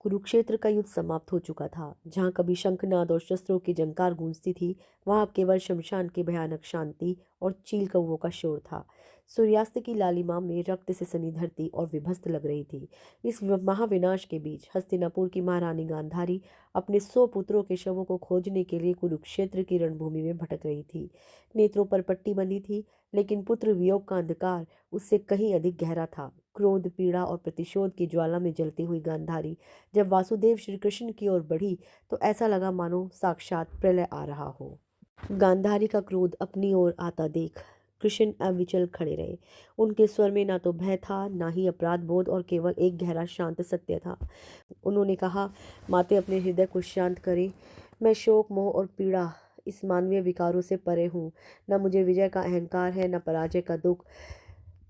कुरुक्षेत्र का युद्ध समाप्त हो चुका था। जहाँ कभी शंखनाद और शस्त्रों की झंकार गूंजती थी, वहाँ अब केवल शमशान की भयानक शांति और चील कौवों का शोर था। सूर्यास्त की लालिमा में रक्त से सनी धरती और विभस्त लग रही थी। इस महाविनाश के बीच हस्तिनापुर की महारानी गांधारी अपने 100 पुत्रों के शवों को खोजने के लिए कुरुक्षेत्र की रणभूमि में भटक रही थी। नेत्रों पर पट्टी बंधी थी, लेकिन पुत्र वियोग का अंधकार उससे कहीं अधिक गहरा था। क्रोध, पीड़ा और प्रतिशोध की ज्वाला में जलती हुई गांधारी जब वासुदेव श्री कृष्ण की ओर बढ़ी तो ऐसा लगा मानो साक्षात प्रलय आ रहा हो। गांधारी का क्रोध अपनी ओर आता देख कृष्ण अविचल खड़े रहे। उनके स्वर में ना तो भय था, ना ही अपराध बोध, और केवल एक गहरा शांत सत्य था। उन्होंने कहा, माते अपने हृदय को शांत करें। मैं शोक, मोह और पीड़ा, इस मानवीय विकारों से परे हूँ। न मुझे विजय का अहंकार है, न पराजय का दुख।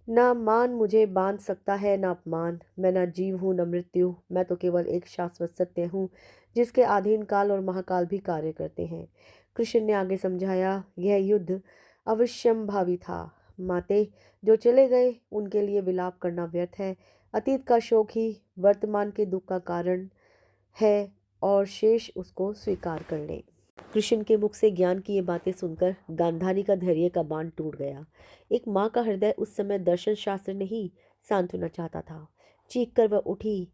ना मान मुझे बांध सकता है, ना अपमान। मैं ना जीव हूँ, न मृत्यु। मैं तो केवल एक शाश्वत सत्य हूँ, जिसके अधीन काल और महाकाल भी कार्य करते हैं। कृष्ण ने आगे समझाया, यह युद्ध अवश्यंभावी था। माते, जो चले गए उनके लिए विलाप करना व्यर्थ है। अतीत का शोक ही वर्तमान के दुख का कारण है, और शेष उसको स्वीकार कर ले। कृष्ण के मुख से ज्ञान की ये बातें सुनकर गांधारी का धैर्य का बांध टूट गया। एक माँ का हृदय उस समय दर्शन शास्त्र नहीं, सांत्वना चाहता था। चीख कर वह उठी,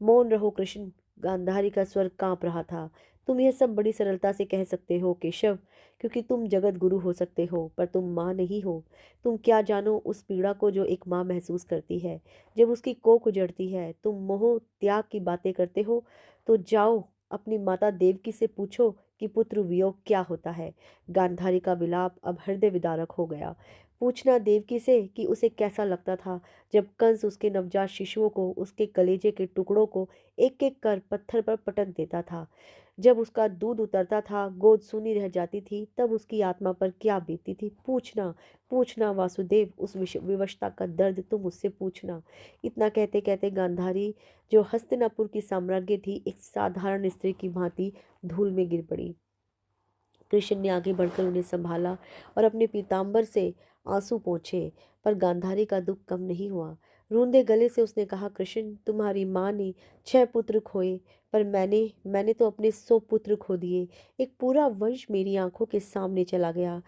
मौन रहो कृष्ण। गांधारी का स्वर कांप रहा था। तुम यह सब बड़ी सरलता से कह सकते हो केशव, क्योंकि तुम जगत गुरु हो सकते हो, पर तुम माँ नहीं हो। तुम क्या जानो उस पीड़ा को जो एक माँ महसूस करती है जब उसकी कोख उजड़ती है। तुम मोह त्याग की बातें करते हो, तो जाओ अपनी माता देवकी से पूछो कि पुत्र वियोग क्या होता है। गांधारी का विलाप अब हृदय विदारक हो गया। पूछना देवकी से कि उसे कैसा लगता था जब कंस उसके नवजात शिशुओं को, उसके कलेजे के टुकड़ों को एक एक कर पत्थर पर पटक देता था। जब उसका दूध उतरता था, गोद सूनी रह जाती थी, तब उसकी आत्मा पर क्या बीतती थी। पूछना, पूछना वासुदेव, उस विवशता का दर्द तुम मुझसे पूछना। इतना कहते कहते गांधारी, जो हस्तिनापुर की साम्राज्ञी थी, एक साधारण स्त्री की भांति धूल में गिर पड़ी। कृष्ण ने आगे बढ़कर उन्हें संभाला और अपने पीताम्बर से आंसू पोंछे, पर गांधारी का दुख कम नहीं हुआ। रूंधे गले से उसने कहा, कृष्ण, तुम्हारी माँ ने 6 पुत्र खोए, पर मैंने तो अपने 100 पुत्र खो दिए। एक पूरा वंश मेरी आंखों के सामने चला गया।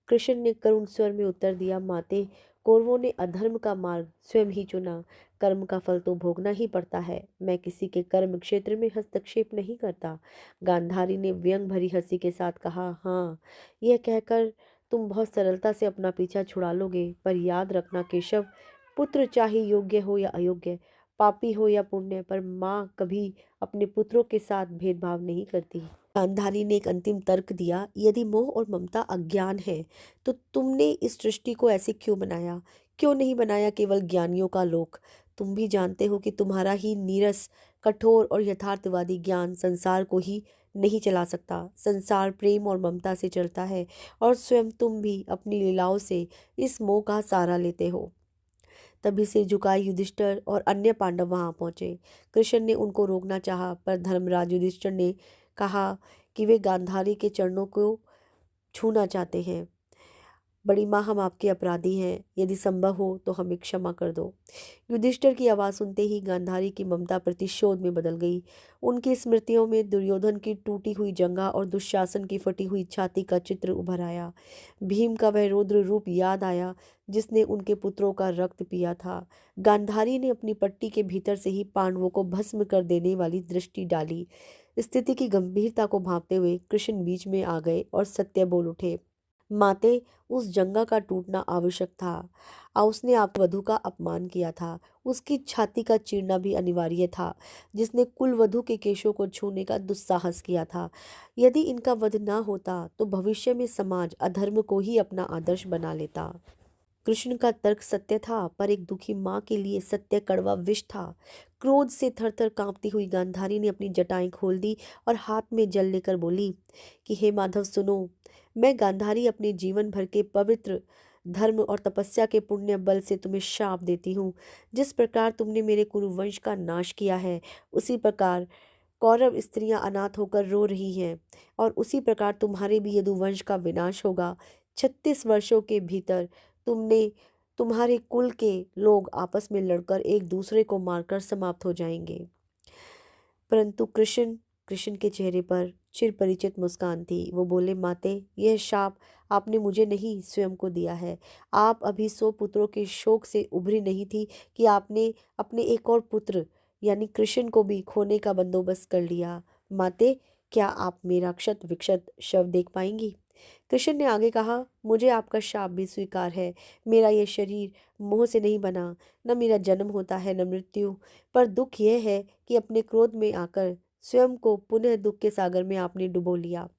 कृष्ण ने करुण स्वर में उत्तर दिया, माते, कौरवों ने अधर्म का मार्ग स्वयं ही चुना। कर्म का फल तो भोगना ही पड़ता है। मैं किसी के कर्म क्षेत्र में हस्तक्षेप नहीं करता। गांधारी ने व्यंग भरी हंसी के साथ कहा, हाँ, यह कहकर तुम बहुत सरलता से अपना पीछा छुड़ा लोगे, पर याद रखना केशव, पुत्र चाहे योग्य हो या अयोग्य, पापी हो या पुण्य, पर माँ कभी अपने पुत्रों के साथ भेदभाव नहीं करती। गांधारी ने एक अंतिम तर्क दिया, यदि मोह और ममता अज्ञान है, तो तुमने इस सृष्टि को ऐसे क्यों बनाया? क्यों नहीं बनाया केवल ज्ञानियों का लोक? तुम भी जानते हो कि तुम्हारा ही नीरस, कठोर और यथार्थवादी ज्ञान संसार को ही नहीं चला सकता। संसार प्रेम और ममता से चलता है, और स्वयं तुम भी अपनी लीलाओं से इस मोह का सहारा लेते हो। तभी से झुकाए युधिष्ठिर और अन्य पांडव वहां पहुंचे। कृष्ण ने उनको रोकना चाहा, पर धर्मराज युधिष्ठिर ने कहा कि वे गांधारी के चरणों को छूना चाहते हैं। बड़ी माँ, हम आपके अपराधी हैं, यदि संभव हो तो हमें क्षमा कर दो। युधिष्ठिर की आवाज़ सुनते ही गांधारी की ममता प्रतिशोध में बदल गई। उनकी स्मृतियों में दुर्योधन की टूटी हुई जंघा और दुशासन की फटी हुई छाती का चित्र उभर आया। भीम का वह रौद्र रूप याद आया, जिसने उनके पुत्रों का रक्त पिया था। गांधारी ने अपनी पट्टी के भीतर से ही पांडवों को भस्म कर देने वाली दृष्टि डाली। स्थिति की गंभीरता को भांपते हुए कृष्ण बीच में आ गए और सत्य बोल उठे, माते, उस जंगा का टूटना आवश्यक था। उसने आप वधु का अपमान किया था। उसकी छाती का चीरना भी अनिवार्य था, जिसने कुल वधु के केशों को छूने का दुस्साहस किया था। यदि इनका वध ना होता तो भविष्य में समाज अधर्म को ही अपना आदर्श बना लेता। कृष्ण का तर्क सत्य था, पर एक दुखी माँ के लिए सत्य कड़वा विष था। क्रोध से थरथर कांपती हुई गांधारी ने अपनी जटाएं खोल दी और हाथ में जल लेकर बोली कि हे माधव, सुनो, मैं गांधारी अपने जीवन भर के पवित्र धर्म और तपस्या के पुण्य बल से तुम्हें शाप देती हूँ। जिस प्रकार तुमने मेरे कुरुवंश का नाश किया है, उसी प्रकार कौरव स्त्रियां अनाथ होकर रो रही हैं, और उसी प्रकार तुम्हारे भी यदुवंश का विनाश होगा। 36 वर्षों के भीतर तुमने तुम्हारे कुल के लोग आपस में लड़कर एक दूसरे को मारकर समाप्त हो जाएंगे। परंतु कृष्ण कृष्ण के चेहरे पर चिरपरिचित मुस्कान थी। वो बोले, माते, यह शाप आपने मुझे नहीं स्वयं को दिया है। आप अभी 100 पुत्रों के शोक से उभरी नहीं थी कि आपने अपने एक और पुत्र यानी कृष्ण को भी खोने का बंदोबस्त कर लिया। माते, क्या आप मेरा क्षत विक्षत शव देख पाएंगी? कृष्ण ने आगे कहा, मुझे आपका शाप भी स्वीकार है। मेरा यह शरीर मोह से नहीं बना, न मेरा जन्म होता है न मृत्यु। पर दुख यह है कि अपने क्रोध में आकर स्वयं को पुनः दुख के सागर में आपने डुबो लिया।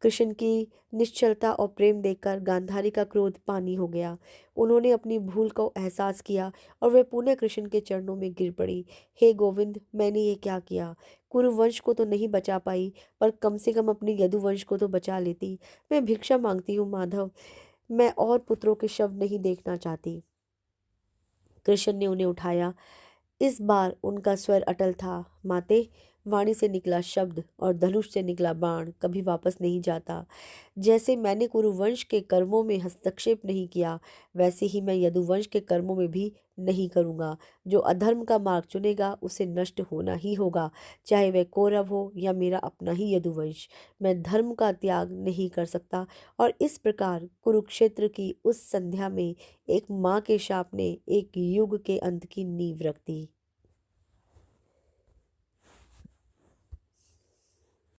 कृष्ण की निश्चलता और प्रेम देखकर गांधारी का क्रोध पानी हो गया। उन्होंने अपनी भूल को एहसास किया और वे पुनः कृष्ण के चरणों में गिर पड़ी। हे गोविंद, मैंने ये क्या किया? कुरुवंश को तो नहीं बचा पाई, पर कम से कम अपने यदुवंश को तो बचा लेती। मैं भिक्षा मांगती हूँ माधव, मैं और पुत्रों के शव नहीं देखना चाहती। कृष्ण ने उन्हें उठाया। इस बार उनका स्वर अटल था। माते, वाणी से निकला शब्द और धनुष से निकला बाण कभी वापस नहीं जाता। जैसे मैंने कुरुवंश के कर्मों में हस्तक्षेप नहीं किया, वैसे ही मैं यदुवंश के कर्मों में भी नहीं करूँगा। जो अधर्म का मार्ग चुनेगा उसे नष्ट होना ही होगा, चाहे वह कौरव हो या मेरा अपना ही यदुवंश। मैं धर्म का त्याग नहीं कर सकता। और इस प्रकार कुरुक्षेत्र की उस संध्या में एक माँ के शाप ने एक युग के अंत की नींव रख दी।